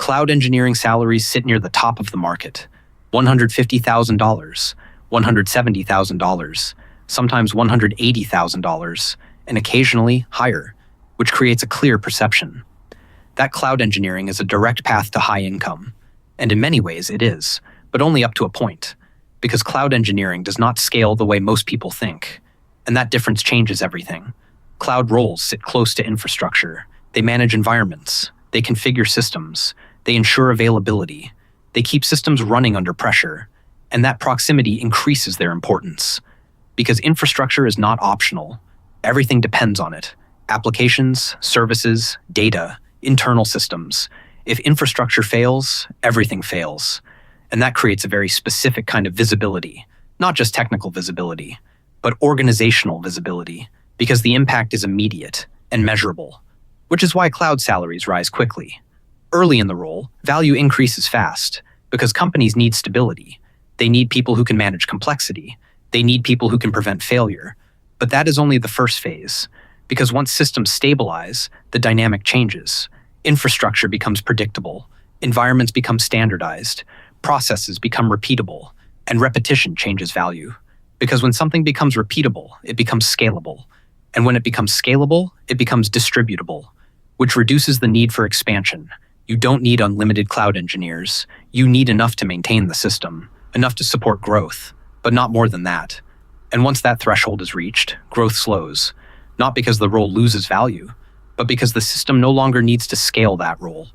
Cloud engineering salaries sit near the top of the market. $150,000, $170,000, sometimes $180,000, and occasionally higher, which creates a clear perception. That cloud engineering is a direct path to high income. And in many ways it is, but only up to a point, because cloud engineering does not scale the way most people think. And that difference changes everything. Cloud roles sit close to infrastructure. They manage environments. They configure systems. They ensure availability. They keep systems running under pressure. And that proximity increases their importance. Because infrastructure is not optional. Everything depends on it. Applications, services, data, internal systems. If infrastructure fails, everything fails. And that creates a very specific kind of visibility, not just technical visibility, but organizational visibility, because the impact is immediate and measurable, which is why cloud salaries rise quickly. Early in the role, value increases fast, because companies need stability. They need people who can manage complexity. They need people who can prevent failure. But that is only the first phase, because once systems stabilize, the dynamic changes. Infrastructure becomes predictable, environments become standardized, processes become repeatable, and repetition changes value. Because when something becomes repeatable, it becomes scalable. And when it becomes scalable, it becomes distributable, which reduces the need for expansion. You don't need unlimited cloud engineers. You need enough to maintain the system, enough to support growth, but not more than that. And once that threshold is reached, growth slows, not because the role loses value, but because the system no longer needs to scale that role.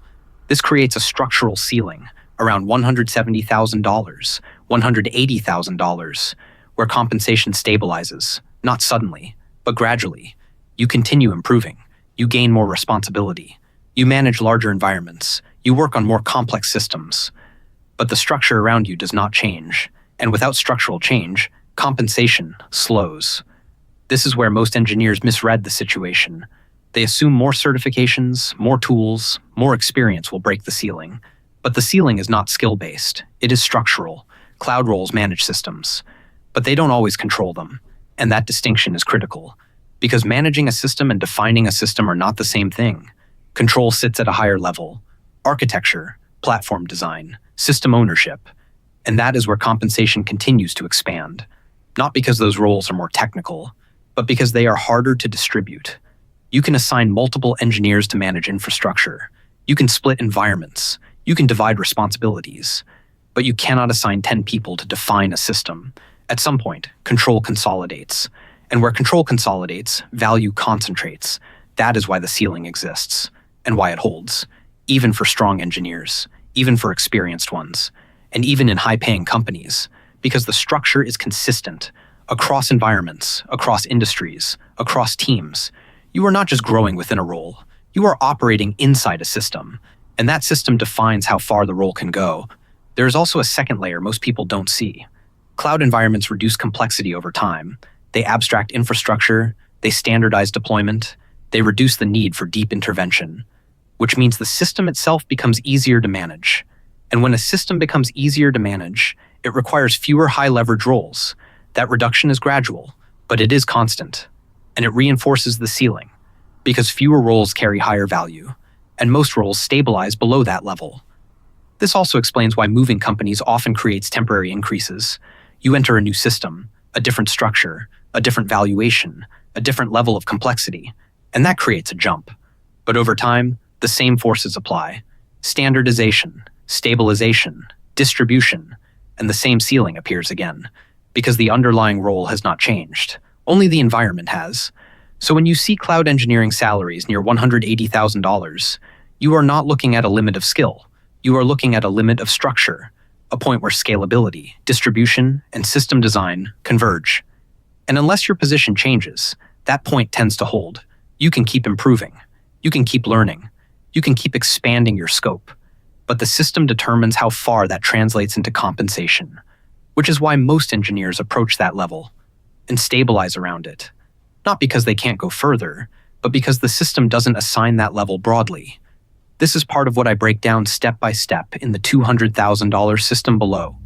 This creates a structural ceiling around $170,000, $180,000, where compensation stabilizes, not suddenly, but gradually. You continue improving. You gain more responsibility. You manage larger environments. You work on more complex systems. But the structure around you does not change. And without structural change, compensation slows. This is where most engineers misread the situation. They assume more certifications, more tools, more experience will break the ceiling. But the ceiling is not skill-based. It is structural. Cloud roles manage systems. But they don't always control them. And that distinction is critical. Because managing a system and defining a system are not the same thing. Control sits at a higher level. Architecture, platform design, system ownership. And that is where compensation continues to expand. Not because those roles are more technical, but because they are harder to distribute. You can assign multiple engineers to manage infrastructure. You can split environments. You can divide responsibilities. But you cannot assign 10 people to define a system. At some point, control consolidates. And where control consolidates, value concentrates. That is why the ceiling exists, and why it holds, even for strong engineers, even for experienced ones, and even in high-paying companies, because the structure is consistent across environments, across industries, across teams. You are not just growing within a role, you are operating inside a system, and that system defines how far the role can go. There is also a second layer most people don't see. Cloud environments reduce complexity over time. They abstract infrastructure, they standardize deployment, they reduce the need for deep intervention, which means the system itself becomes easier to manage. And when a system becomes easier to manage, it requires fewer high-leverage roles. That reduction is gradual, but it is constant. And it reinforces the ceiling, because fewer roles carry higher value, and most roles stabilize below that level. This also explains why moving companies often creates temporary increases. You enter a new system, a different structure, a different valuation, a different level of complexity, and that creates a jump. But over time, the same forces apply. Standardization, stabilization, distribution, and the same ceiling appears again, because the underlying role has not changed. Only the environment has. So when you see cloud engineering salaries near $180,000, you are not looking at a limit of skill. You are looking at a limit of structure, a point where scalability, distribution, and system design converge. And unless your position changes, that point tends to hold. You can keep improving. You can keep learning. You can keep expanding your scope. But the system determines how far that translates into compensation, which is why most engineers approach that level and stabilize around it. Not because they can't go further, but because the system doesn't assign that level broadly. This is part of what I break down step by step in the $200,000 system below.